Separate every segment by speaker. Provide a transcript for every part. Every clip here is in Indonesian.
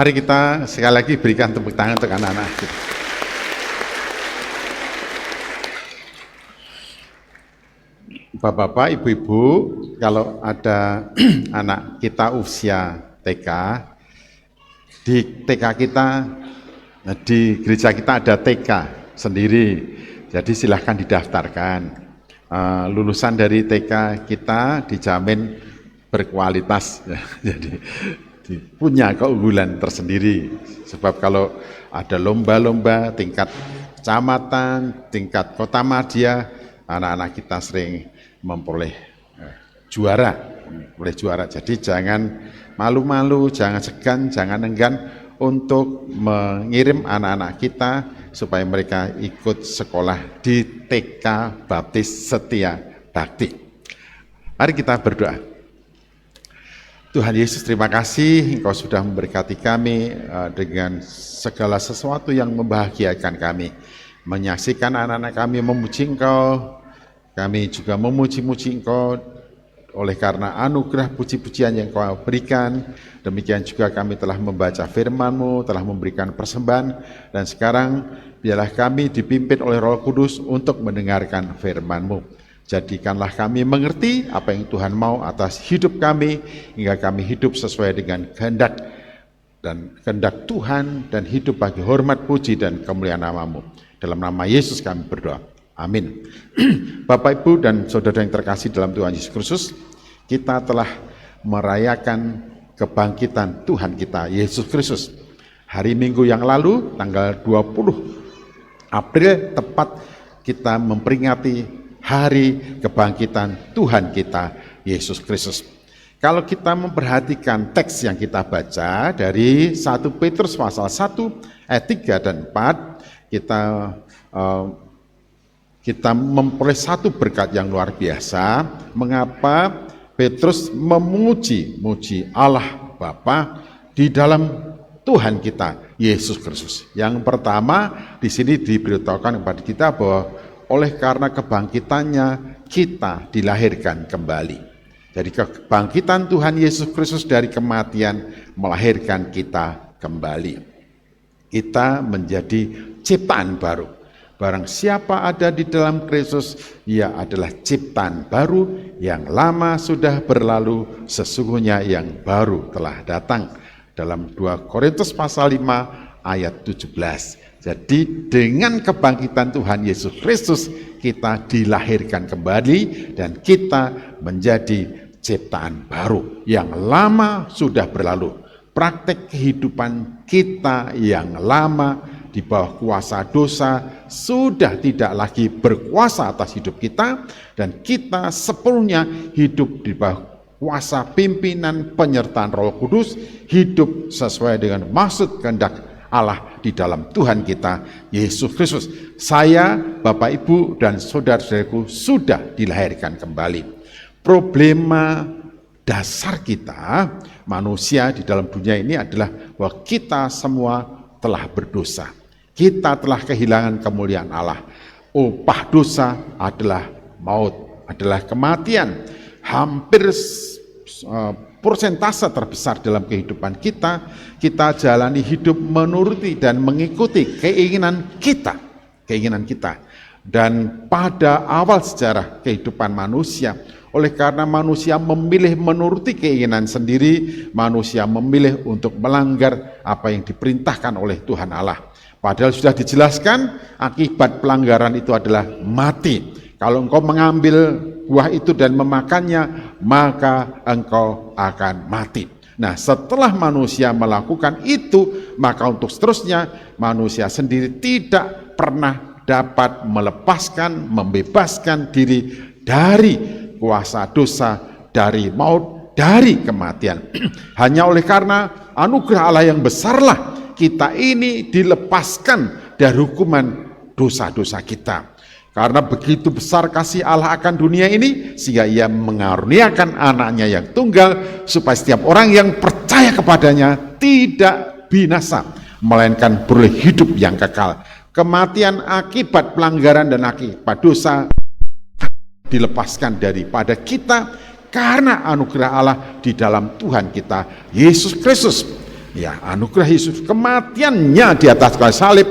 Speaker 1: Mari kita sekali lagi berikan tepuk tangan untuk anak-anak kita. Bapak-bapak, ibu-ibu, kalau ada anak kita usia TK, di TK kita, di gereja kita ada TK sendiri, jadi silahkan didaftarkan. Lulusan dari TK kita dijamin berkualitas, jadi punya keunggulan tersendiri. Sebab kalau ada lomba-lomba tingkat kecamatan, tingkat kota madya, anak-anak kita sering memperoleh juara. Jadi jangan malu-malu, jangan segan, jangan enggan untuk mengirim anak-anak kita supaya mereka ikut sekolah di TK Baptis Setia Bakti. Mari kita berdoa. Tuhan Yesus, terima kasih Engkau sudah memberkati kami dengan segala sesuatu yang membahagiakan kami. Menyaksikan anak-anak kami memuji Engkau, kami juga memuji-muji Engkau oleh karena anugerah puji-pujian yang Kau berikan. Demikian juga kami telah membaca firman-Mu, telah memberikan persembahan, dan sekarang biarlah kami dipimpin oleh Roh Kudus untuk mendengarkan firman-Mu. Jadikanlah kami mengerti apa yang Tuhan mau atas hidup kami, hingga kami hidup sesuai dengan kehendak Tuhan, dan hidup bagi hormat, puji, dan kemuliaan nama-Mu. Dalam nama Yesus kami berdoa. Amin. Bapak, Ibu, dan saudara yang terkasih dalam Tuhan Yesus Kristus, kita telah merayakan kebangkitan Tuhan kita, Yesus Kristus. Hari Minggu yang lalu, tanggal 20 April, tepat kita memperingati hari kebangkitan Tuhan kita, Yesus Kristus. Kalau kita memperhatikan teks yang kita baca dari 1 Petrus pasal 1 ayat 3 dan 4, kita memperoleh satu berkat yang luar biasa. Mengapa Petrus memuji Allah Bapa di dalam Tuhan kita, Yesus Kristus. Yang pertama, di sini diberitahukan kepada kita bahwa oleh karena kebangkitannya kita dilahirkan kembali. Jadi kebangkitan Tuhan Yesus Kristus dari kematian melahirkan kita kembali. Kita menjadi ciptaan baru. Barang siapa ada di dalam Kristus, ia adalah ciptaan baru, yang lama sudah berlalu, sesungguhnya yang baru telah datang. Dalam 2 Korintus pasal 5 ayat 17. Jadi dengan kebangkitan Tuhan Yesus Kristus, kita dilahirkan kembali dan kita menjadi ciptaan baru. Yang lama sudah berlalu. Praktek kehidupan kita yang lama di bawah kuasa dosa sudah tidak lagi berkuasa atas hidup kita, dan kita sepenuhnya hidup di bawah kuasa pimpinan penyertaan Roh Kudus, hidup sesuai dengan maksud kehendak Allah di dalam Tuhan kita, Yesus Kristus. Saya, Bapak, Ibu, dan saudara-saudaraku sudah dilahirkan kembali. Problema dasar kita, manusia di dalam dunia ini adalah bahwa kita semua telah berdosa. Kita telah kehilangan kemuliaan Allah. Upah dosa adalah maut, adalah kematian. Hampir persentase terbesar dalam kehidupan kita jalani hidup menuruti dan mengikuti keinginan kita. Dan pada awal sejarah kehidupan manusia, oleh karena manusia memilih menuruti keinginan sendiri, manusia memilih untuk melanggar apa yang diperintahkan oleh Tuhan Allah. Padahal sudah dijelaskan, akibat pelanggaran itu adalah mati. Kalau engkau mengambil buah itu dan memakannya, maka engkau akan mati. Nah, setelah manusia melakukan itu, maka untuk seterusnya manusia sendiri tidak pernah dapat membebaskan diri dari kuasa dosa, dari maut, dari kematian. Hanya oleh karena anugerah Allah yang besarlah kita ini dilepaskan dari hukuman dosa-dosa kita. Karena begitu besar kasih Allah akan dunia ini, sehingga ia mengaruniakan anaknya yang tunggal, supaya setiap orang yang percaya kepadanya tidak binasa, melainkan beroleh hidup yang kekal. Kematian akibat pelanggaran dan akibat dosa dilepaskan daripada kita karena anugerah Allah di dalam Tuhan kita, Yesus Kristus. Ya, anugerah Yesus, kematiannya di atas kayu salib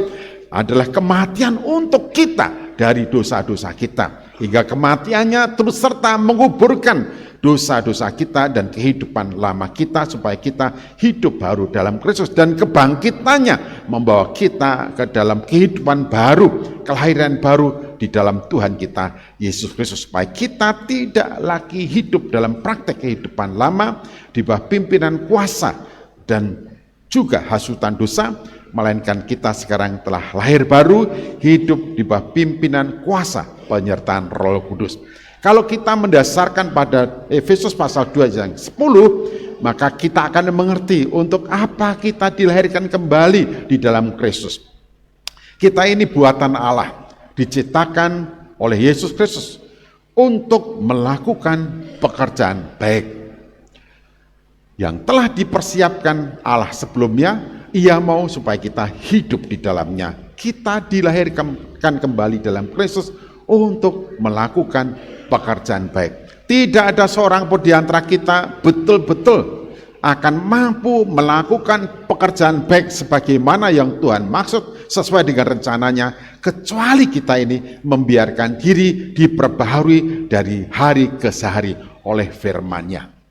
Speaker 1: adalah kematian untuk kita dari dosa-dosa kita. Hingga kematiannya terus serta menguburkan dosa-dosa kita dan kehidupan lama kita supaya kita hidup baru dalam Kristus, dan kebangkitannya membawa kita ke dalam kehidupan baru, kelahiran baru di dalam Tuhan kita Yesus Kristus, supaya kita tidak lagi hidup dalam praktek kehidupan lama di bawah pimpinan kuasa dan juga hasutan dosa, melainkan kita sekarang telah lahir baru, hidup di bawah pimpinan kuasa penyertaan Roh Kudus. Kalau kita mendasarkan pada Efesus pasal 2 ayat 10, maka kita akan mengerti untuk apa kita dilahirkan kembali di dalam Kristus. Kita ini buatan Allah, diciptakan oleh Yesus Kristus untuk melakukan pekerjaan baik yang telah dipersiapkan Allah sebelumnya. Ia mau supaya kita hidup di dalamnya. Kita dilahirkan kembali dalam Kristus untuk melakukan pekerjaan baik. Tidak ada seorang pun di antara kita betul-betul akan mampu melakukan pekerjaan baik sebagaimana yang Tuhan maksud sesuai dengan rencananya, kecuali kita ini membiarkan diri diperbaharui dari hari ke hari oleh firman-Nya.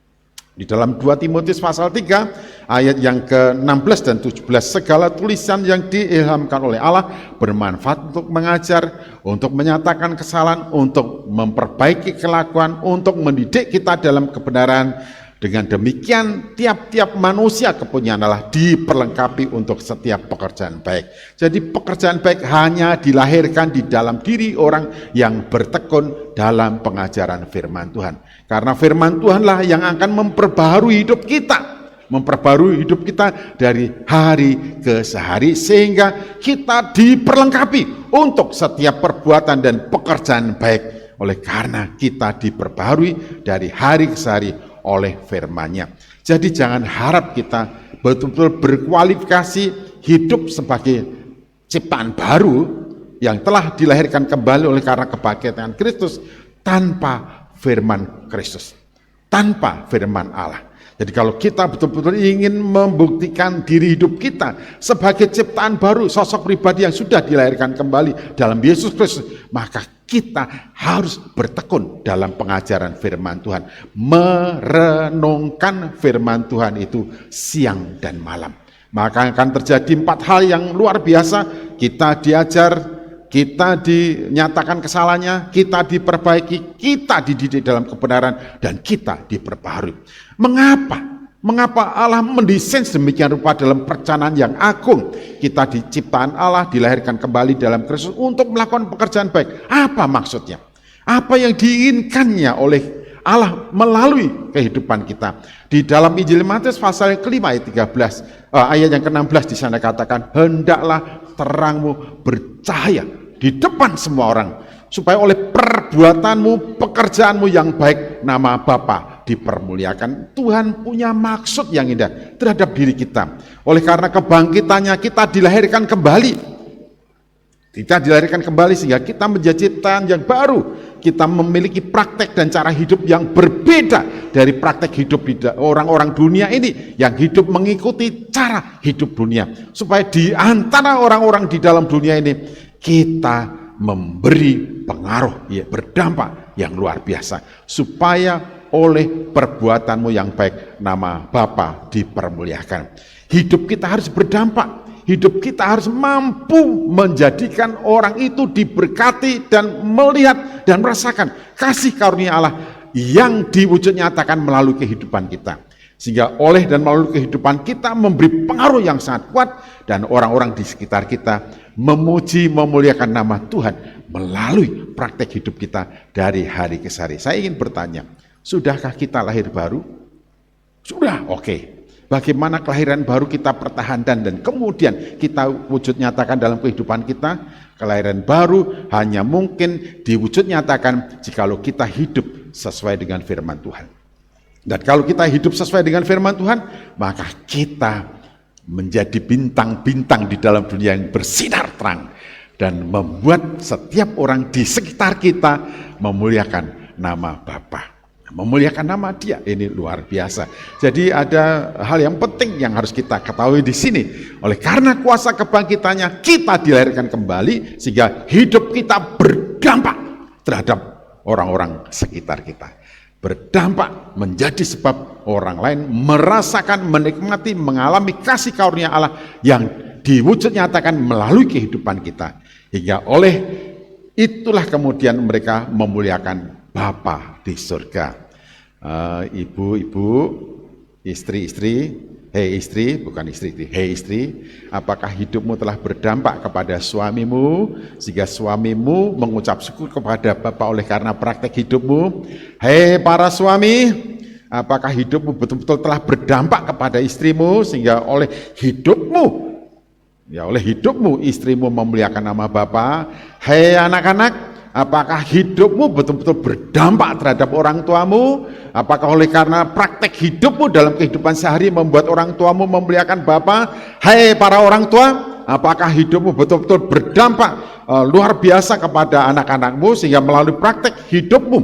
Speaker 1: Di dalam 2 Timotius pasal 3 ayat yang ke-16 dan 17, segala tulisan yang diilhamkan oleh Allah bermanfaat untuk mengajar, untuk menyatakan kesalahan, untuk memperbaiki kelakuan, untuk mendidik kita dalam kebenaran. Dengan demikian tiap-tiap manusia kepunyaan Allah diperlengkapi untuk setiap pekerjaan baik. Jadi pekerjaan baik hanya dilahirkan di dalam diri orang yang bertekun dalam pengajaran firman Tuhan. Karena firman Tuhanlah yang akan memperbaharui hidup kita. Memperbarui hidup kita dari hari ke hari, sehingga kita diperlengkapi untuk setiap perbuatan dan pekerjaan baik. Oleh karena kita diperbarui dari hari ke hari oleh firman-Nya. Jadi jangan harap kita betul-betul berkualifikasi hidup sebagai ciptaan baru yang telah dilahirkan kembali oleh karena kebangkitan Kristus tanpa firman Kristus, tanpa firman Allah. Jadi kalau kita betul-betul ingin membuktikan diri hidup kita sebagai ciptaan baru, sosok pribadi yang sudah dilahirkan kembali dalam Yesus Kristus, maka kita harus bertekun dalam pengajaran firman Tuhan, merenungkan firman Tuhan itu siang dan malam. Maka akan terjadi 4 hal yang luar biasa. Kita diajar, kita dinyatakan kesalahannya, kita diperbaiki, kita dididik dalam kebenaran, dan kita diperbaharui. Mengapa Allah mendesain sedemikian rupa dalam perencanaan yang agung? Kita diciptaan Allah, dilahirkan kembali dalam Kristus untuk melakukan pekerjaan baik. Apa maksudnya? Apa yang diinginkannya oleh Allah melalui kehidupan kita? Di dalam Injil Matius pasal yang kelima ayat 13, ayat yang ke-16 di sana katakan, hendaklah terangmu bercahaya di depan semua orang, supaya oleh perbuatanmu, pekerjaanmu yang baik, nama Bapa dipermuliakan. Tuhan punya maksud yang indah terhadap diri kita. Oleh karena kebangkitannya kita dilahirkan kembali. Kita dilahirkan kembali sehingga kita menjadi ciptaan yang baru. Kita memiliki praktek dan cara hidup yang berbeda dari praktek hidup orang-orang dunia ini yang hidup mengikuti cara hidup dunia. Supaya di antara orang-orang di dalam dunia ini kita memberi pengaruh, ya, berdampak yang luar biasa, supaya oleh perbuatanmu yang baik nama Bapa dipermuliakan. Hidup kita harus berdampak, hidup kita harus mampu menjadikan orang itu diberkati dan melihat dan merasakan kasih karunia Allah yang diwujud nyatakan melalui kehidupan kita. Sehingga oleh dan melalui kehidupan kita memberi pengaruh yang sangat kuat, dan orang-orang di sekitar kita memuji, memuliakan nama Tuhan melalui praktek hidup kita dari hari ke hari. Saya ingin bertanya, sudahkah kita lahir baru? Sudah, oke. Bagaimana kelahiran baru kita pertahankan dan kemudian kita wujud nyatakan dalam kehidupan kita? Kelahiran baru hanya mungkin diwujud nyatakan jikalau kita hidup sesuai dengan firman Tuhan. Dan kalau kita hidup sesuai dengan firman Tuhan, maka kita menjadi bintang-bintang di dalam dunia yang bersinar terang dan membuat setiap orang di sekitar kita memuliakan nama Bapa. Memuliakan nama Dia, ini luar biasa. Jadi ada hal yang penting yang harus kita ketahui di sini. Oleh karena kuasa kebangkitannya, kita dilahirkan kembali sehingga hidup kita berdampak terhadap orang-orang sekitar kita. Berdampak menjadi sebab orang lain merasakan, menikmati, mengalami kasih karunia Allah yang diwujud nyatakan melalui kehidupan kita. Hingga oleh itulah kemudian mereka memuliakan Bapa di surga. Ibu-ibu, istri-istri, hei istri, bukan istri, hei istri, apakah hidupmu telah berdampak kepada suamimu, sehingga suamimu mengucap syukur kepada Bapa oleh karena praktek hidupmu? Hei para suami, apakah hidupmu betul-betul telah berdampak kepada istrimu, sehingga oleh hidupmu istrimu memuliakan nama Bapa? Hei anak-anak, apakah hidupmu betul-betul berdampak terhadap orang tuamu? Apakah oleh karena praktek hidupmu dalam kehidupan sehari membuat orang tuamu memuliakan Bapa? Hai para orang tua, apakah hidupmu betul-betul berdampak luar biasa kepada anak-anakmu sehingga melalui praktek hidupmu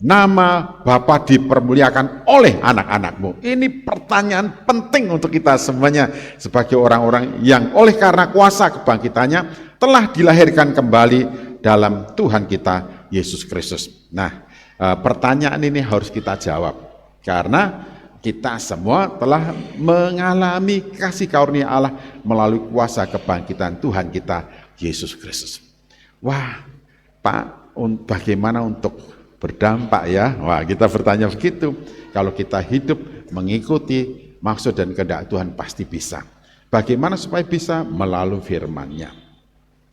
Speaker 1: nama Bapa dipermuliakan oleh anak-anakmu? Ini pertanyaan penting untuk kita semuanya sebagai orang-orang yang oleh karena kuasa kebangkitannya telah dilahirkan kembali dalam Tuhan kita Yesus Kristus. Nah, pertanyaan ini harus kita jawab karena kita semua telah mengalami kasih karunia Allah melalui kuasa kebangkitan Tuhan kita Yesus Kristus. Wah, Pak, bagaimana untuk berdampak ya? Wah, kita bertanya begitu. Kalau kita hidup mengikuti maksud dan kehendak Tuhan pasti bisa. Bagaimana supaya bisa? Melalui firman-Nya.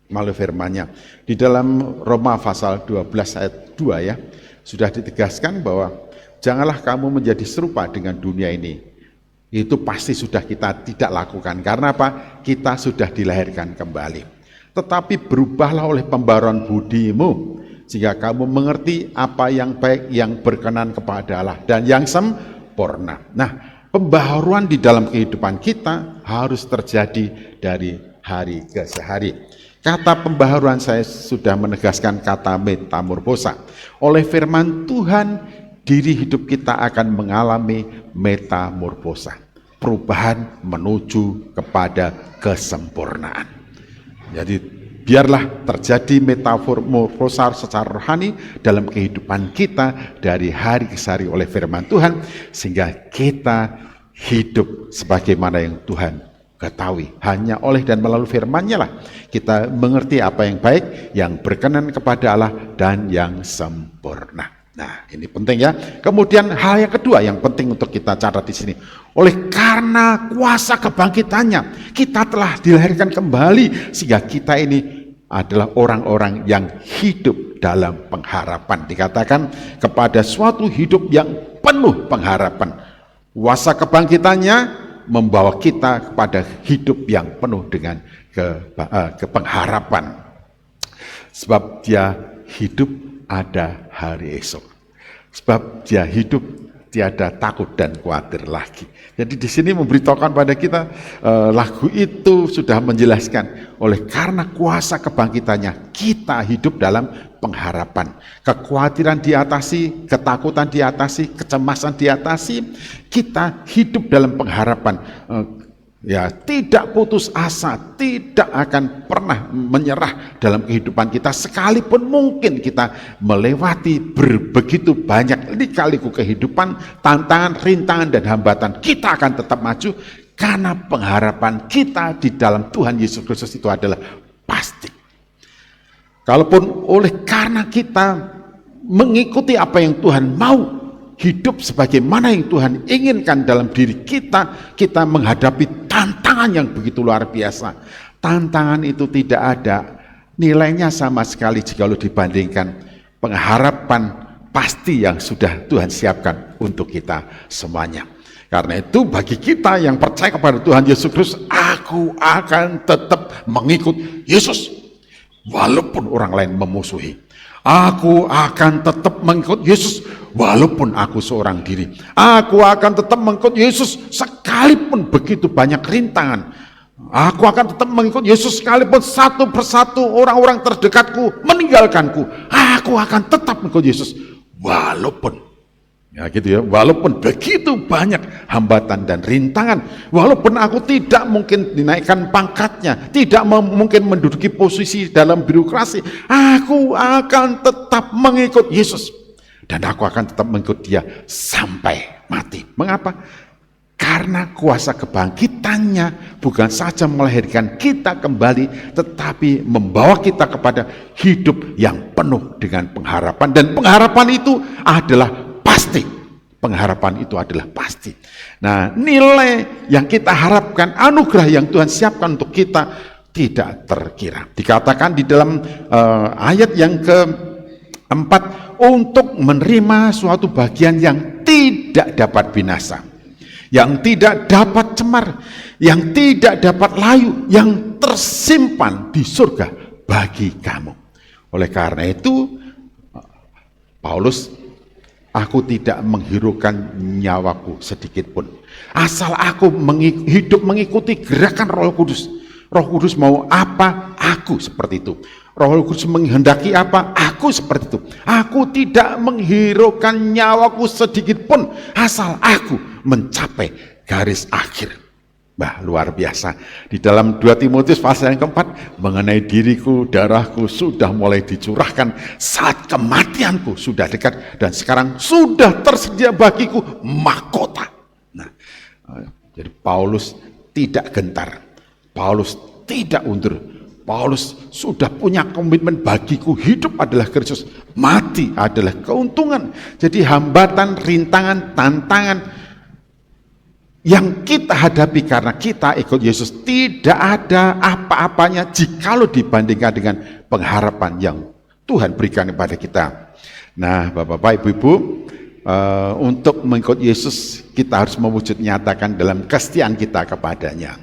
Speaker 1: Melalui firman-Nya. Di dalam Roma pasal 12 ayat 2 ya, sudah ditegaskan bahwa janganlah kamu menjadi serupa dengan dunia ini. Itu pasti sudah kita tidak lakukan. Karena apa? Kita sudah dilahirkan kembali. Tetapi berubahlah oleh pembaruan budimu, sehingga kamu mengerti apa yang baik, yang berkenan kepada Allah, dan yang sempurna. Nah, pembaharuan di dalam kehidupan kita harus terjadi dari hari ke hari. Kata pembaharuan saya sudah menegaskan kata metamorfosa. Oleh firman Tuhan, diri hidup kita akan mengalami metamorfosa. Perubahan menuju kepada kesempurnaan. Jadi biarlah terjadi metamorfosa secara rohani dalam kehidupan kita dari hari ke hari oleh firman Tuhan. Sehingga kita hidup sebagaimana yang Tuhan ketahui. Hanya oleh dan melalui firman-Nya lah kita mengerti apa yang baik, yang berkenan kepada Allah, dan yang sempurna. Nah, ini penting ya. Kemudian hal yang kedua yang penting untuk kita catat di sini. Oleh karena kuasa kebangkitannya, kita telah dilahirkan kembali sehingga kita ini adalah orang-orang yang hidup dalam pengharapan. Dikatakan kepada suatu hidup yang penuh pengharapan. Kuasa kebangkitannya membawa kita kepada hidup yang penuh dengan pengharapan. Sebab dia hidup ada hari esok. Sebab dia hidup tiada takut dan khawatir lagi. Jadi di sini memberitahukan pada kita lagu itu sudah menjelaskan oleh karena kuasa kebangkitannya kita hidup dalam pengharapan. Kekhawatiran diatasi, ketakutan diatasi, kecemasan diatasi, kita hidup dalam pengharapan. Ya, tidak putus asa, tidak akan pernah menyerah dalam kehidupan kita sekalipun mungkin kita melewati begitu banyak lika-liku kehidupan, tantangan, rintangan dan hambatan, kita akan tetap maju karena pengharapan kita di dalam Tuhan Yesus Kristus itu adalah pasti. Kalaupun oleh karena kita mengikuti apa yang Tuhan mau, hidup sebagaimana yang Tuhan inginkan dalam diri kita, kita menghadapi tantangan yang begitu luar biasa. Tantangan itu tidak ada nilainya sama sekali jika dibandingkan pengharapan pasti yang sudah Tuhan siapkan untuk kita semuanya. Karena itu bagi kita yang percaya kepada Tuhan Yesus Kristus, aku akan tetap mengikut Yesus walaupun orang lain memusuhi. Aku akan tetap mengikut Yesus walaupun aku seorang diri. Aku akan tetap mengikut Yesus sekalipun begitu banyak rintangan. Aku akan tetap mengikut Yesus sekalipun satu persatu orang-orang terdekatku meninggalkanku. Aku akan tetap mengikut Yesus walaupun Ya gitu ya, walaupun begitu banyak hambatan dan rintangan, walaupun aku tidak mungkin dinaikkan pangkatnya, tidak mungkin menduduki posisi dalam birokrasi, aku akan tetap mengikut Yesus. Dan aku akan tetap mengikut dia sampai mati. Mengapa? Karena kuasa kebangkitannya bukan saja melahirkan kita kembali, tetapi membawa kita kepada hidup yang penuh dengan pengharapan. Dan pengharapan itu adalah pasti. Pengharapan itu adalah pasti. Nah, nilai yang kita harapkan, anugerah yang Tuhan siapkan untuk kita tidak terkira. Dikatakan di dalam ayat yang keempat, untuk menerima suatu bagian yang tidak dapat binasa, yang tidak dapat cemar, yang tidak dapat layu, yang tersimpan di surga bagi kamu. Oleh karena itu, Paulus, aku tidak menghiraukan nyawaku sedikit pun, asal aku hidup mengikuti gerakan Roh Kudus. Roh Kudus mau apa, aku seperti itu. Roh Kudus menghendaki apa, aku seperti itu. Aku tidak menghiraukan nyawaku sedikit pun, asal aku mencapai garis akhir. Bah, luar biasa. Di dalam 2 Timotius pasal yang keempat, mengenai diriku, darahku sudah mulai dicurahkan saat kematianku sudah dekat, dan sekarang sudah tersedia bagiku mahkota. Nah, jadi Paulus tidak gentar, Paulus tidak undur. Paulus sudah punya komitmen, bagiku hidup adalah Kristus, mati adalah keuntungan. Jadi hambatan, rintangan, tantangan yang kita hadapi karena kita ikut Yesus tidak ada apa-apanya jikalau dibandingkan dengan pengharapan yang Tuhan berikan kepada kita. Nah, Bapak-bapak, Ibu-ibu, untuk mengikut Yesus kita harus mewujud nyatakan dalam kesetiaan kita kepadanya.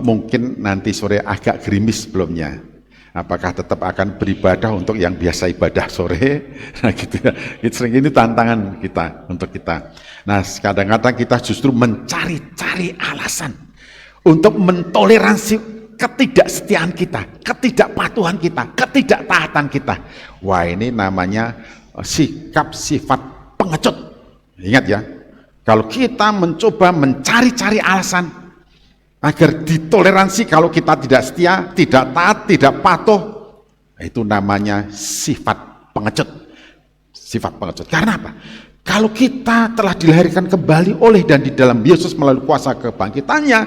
Speaker 1: Mungkin nanti sore agak gerimis sebelumnya. Apakah tetap akan beribadah untuk yang biasa ibadah sore? Nah gitu ya. Ini tantangan kita untuk kita. Nah kadang-kadang kita justru mencari-cari alasan untuk mentoleransi ketidaksetiaan kita, ketidakpatuhan kita, ketidaktaatan kita. Wah, ini namanya sikap sifat pengecut. Ingat ya, kalau kita mencoba mencari-cari alasan agar ditoleransi kalau kita tidak setia, tidak taat, tidak patuh, itu namanya sifat pengecut. Sifat pengecut. Karena apa? Kalau kita telah dilahirkan kembali oleh dan di dalam Yesus melalui kuasa kebangkitannya,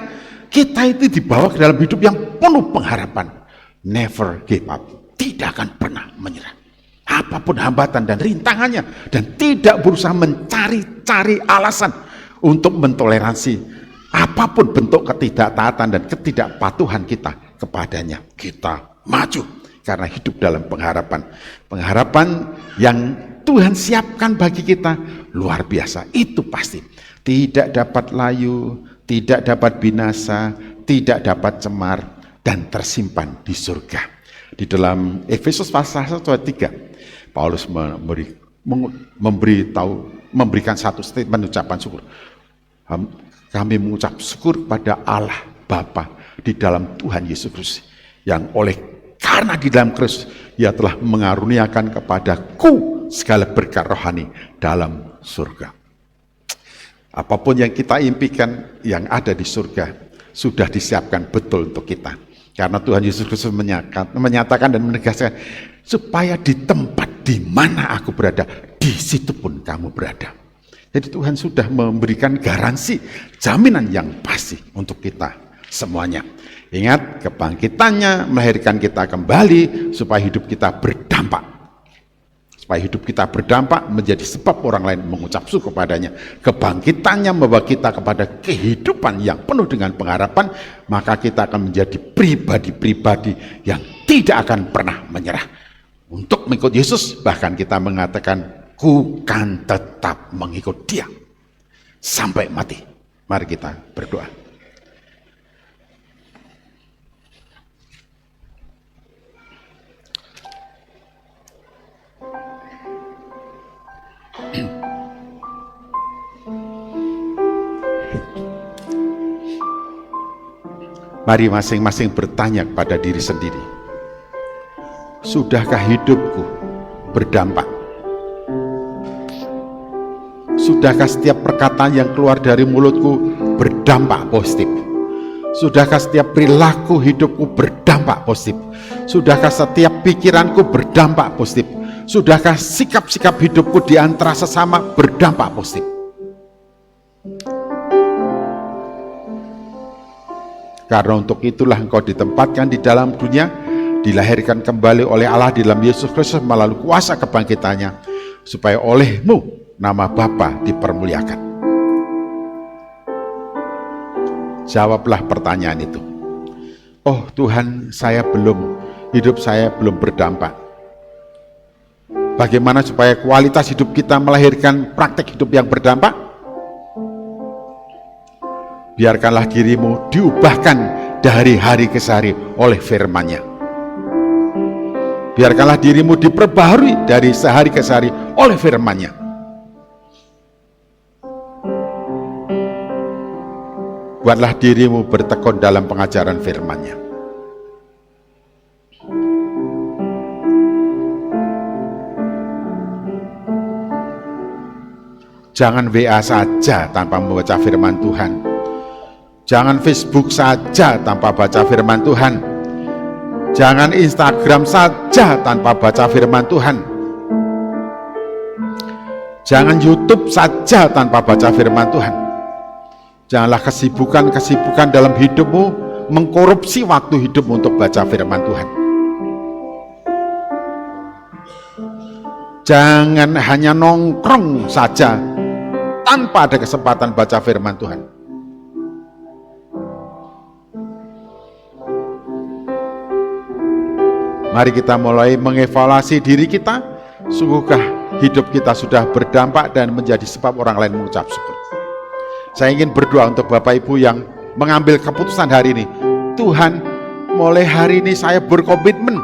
Speaker 1: kita itu dibawa ke dalam hidup yang penuh pengharapan. Never give up. Tidak akan pernah menyerah. Apapun hambatan dan rintangannya, dan tidak berusaha mencari-cari alasan untuk mentoleransi apapun bentuk ketidaktaatan dan ketidakpatuhan kita kepadanya. Kita maju karena hidup dalam pengharapan. Pengharapan yang Tuhan siapkan bagi kita luar biasa. Itu pasti. Tidak dapat layu, tidak dapat binasa, tidak dapat cemar, dan tersimpan di surga. Di dalam Efesus pasal 1 ayat 3, Paulus memberikan satu statement ucapan syukur. Kami mengucap syukur pada Allah Bapa di dalam Tuhan Yesus Kristus, yang karena di dalam Kristus Ia telah mengaruniakan kepadaku segala berkat rohani dalam surga. Apapun yang kita impikan yang ada di surga sudah disiapkan betul untuk kita, karena Tuhan Yesus Kristus menyatakan dan menegaskan supaya di tempat di mana aku berada, di situ pun kamu berada. Jadi Tuhan sudah memberikan garansi, jaminan yang pasti untuk kita semuanya. Ingat, kebangkitannya melahirkan kita kembali supaya hidup kita berdampak. Supaya hidup kita berdampak menjadi sebab orang lain mengucap syukur kepadanya. Kebangkitannya membawa kita kepada kehidupan yang penuh dengan pengharapan, maka kita akan menjadi pribadi-pribadi yang tidak akan pernah menyerah. Untuk mengikut Yesus, bahkan kita mengatakan, ku kan tetap mengikut Dia sampai mati. Mari kita berdoa. Mari masing-masing bertanya kepada diri sendiri, sudahkah hidupku berdampak? Sudahkah setiap perkataan yang keluar dari mulutku berdampak positif? Sudahkah setiap perilaku hidupku berdampak positif? Sudahkah setiap pikiranku berdampak positif? Sudahkah sikap-sikap hidupku di antara sesama berdampak positif? Karena untuk itulah engkau ditempatkan di dalam dunia, dilahirkan kembali oleh Allah di dalam Yesus Kristus melalui kuasa kebangkitannya, supaya olehmu nama Bapa dipermuliakan. Jawablah pertanyaan itu. Oh Tuhan, hidup saya belum berdampak. Bagaimana supaya kualitas hidup kita melahirkan praktek hidup yang berdampak? Biarkanlah dirimu diubahkan dari hari ke hari oleh firman-Nya. Biarkanlah dirimu diperbaharui dari sehari ke sehari oleh firman-Nya. Buatlah dirimu bertekun dalam pengajaran firman-Nya. Jangan WA saja tanpa membaca firman Tuhan. Jangan Facebook saja tanpa baca firman Tuhan. Jangan Instagram saja tanpa baca firman Tuhan. Jangan YouTube saja tanpa baca firman Tuhan. Janganlah kesibukan-kesibukan dalam hidupmu mengkorupsi waktu hidupmu untuk baca firman Tuhan. Jangan hanya nongkrong saja tanpa ada kesempatan baca firman Tuhan. Mari kita mulai mengevaluasi diri kita. Sungguhkah hidup kita sudah berdampak dan menjadi sebab orang lain mengucap syukur? Saya ingin berdoa untuk Bapak Ibu yang mengambil keputusan hari ini. Tuhan, mulai hari ini saya berkomitmen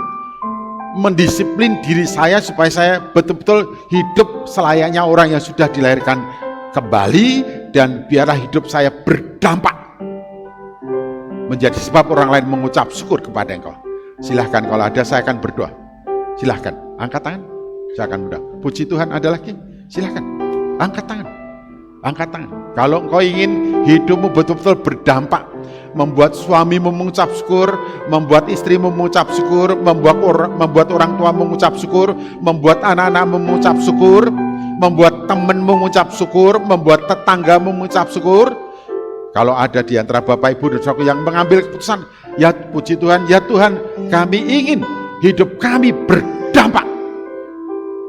Speaker 1: mendisiplin diri saya supaya saya betul-betul hidup selayaknya orang yang sudah dilahirkan kembali, dan biarlah hidup saya berdampak menjadi sebab orang lain mengucap syukur kepada Engkau. Silahkan, kalau ada saya akan berdoa. Silahkan, angkat tangan, saya akan berdoa. Puji Tuhan, ada lagi? Silahkan, angkat tangan. Angkat tangan. Kalau engkau ingin hidupmu betul-betul berdampak, membuat suamimu mengucap syukur, membuat istrimu mengucap syukur, membuat orang tua mengucap syukur, membuat anak-anak mengucap syukur, membuat temanmu mengucap syukur, membuat tetanggamu mengucap syukur. Kalau ada di antara Bapak Ibu dan saudaraku yang mengambil keputusan, ya puji Tuhan, ya Tuhan, kami ingin hidup kami berdampak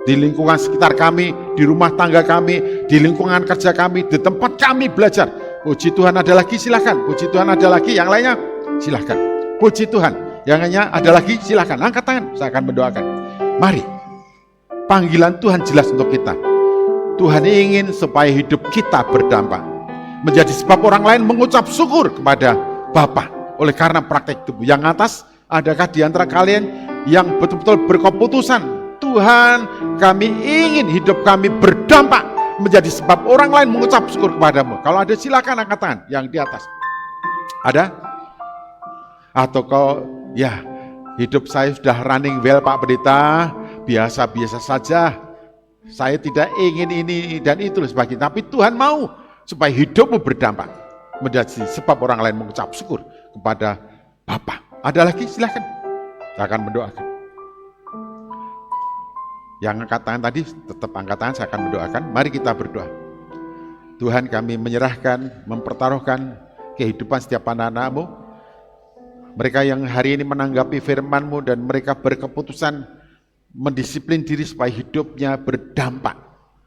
Speaker 1: di lingkungan sekitar kami, di rumah tangga kami, di lingkungan kerja kami, di tempat kami belajar. Puji Tuhan, ada lagi? Silahkan. Puji Tuhan, ada lagi? Yang lainnya? Silahkan. Puji Tuhan, yang lainnya ada lagi? Silahkan. Angkat tangan, saya akan mendoakan. Mari, panggilan Tuhan jelas untuk kita. Tuhan ingin supaya hidup kita berdampak, menjadi sebab orang lain mengucap syukur kepada Bapa. Oleh karena praktek tubuh yang atas, adakah di antara kalian yang betul-betul berkeputusan, Tuhan, kami ingin hidup kami berdampak menjadi sebab orang lain mengucap syukur kepadamu? Kalau ada silakan angkat tangan yang di atas. Ada? Atau kau, ya hidup saya sudah running well Pak Pendeta, biasa-biasa saja, saya tidak ingin ini dan itu sebagainya, tapi Tuhan mau supaya hidupmu berdampak menjadi sebab orang lain mengucap syukur kepada Bapa. Ada lagi? Silakan, saya akan mendoakan. Yang angkat tangan tadi tetap angkat tangan, saya akan mendoakan. Mari kita berdoa. Tuhan, kami menyerahkan, mempertaruhkan kehidupan setiap anak-anak-Mu, mereka yang hari ini menanggapi firman-Mu dan mereka berkeputusan mendisiplin diri supaya hidupnya berdampak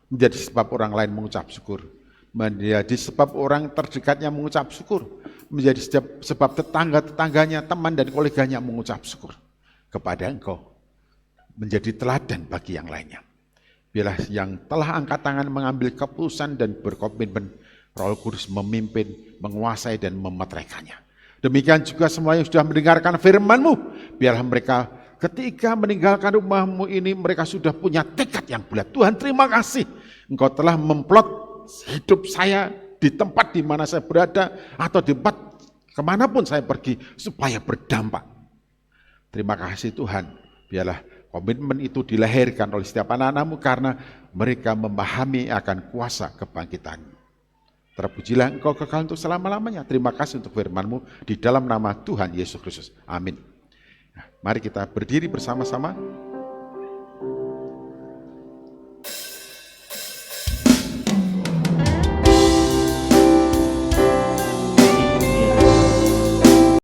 Speaker 1: menjadi sebab orang lain mengucap syukur, menjadi sebab orang terdekatnya mengucap syukur, menjadi sebab tetangga-tetangganya, teman dan koleganya mengucap syukur kepada Engkau, menjadi teladan bagi yang lainnya. Biarlah yang telah angkat tangan mengambil keputusan dan berkomitmen, Roh Kudus memimpin, menguasai dan memeteraikannya. Demikian juga semua yang sudah mendengarkan firman-Mu, biarlah mereka ketika meninggalkan rumah-Mu ini, mereka sudah punya tekad yang bulat. Tuhan, terima kasih, Engkau telah memplot hidup saya di tempat di mana saya berada, atau di tempat kemanapun saya pergi, supaya berdampak. Terima kasih Tuhan, biarlah komitmen itu dilahirkan oleh setiap anak-anak-Mu, karena mereka memahami akan kuasa kebangkitan. Terpujilah Engkau kekal untuk selama-lamanya. Terima kasih untuk firman-Mu di dalam nama Tuhan Yesus Kristus. Amin. Nah, mari kita berdiri bersama-sama.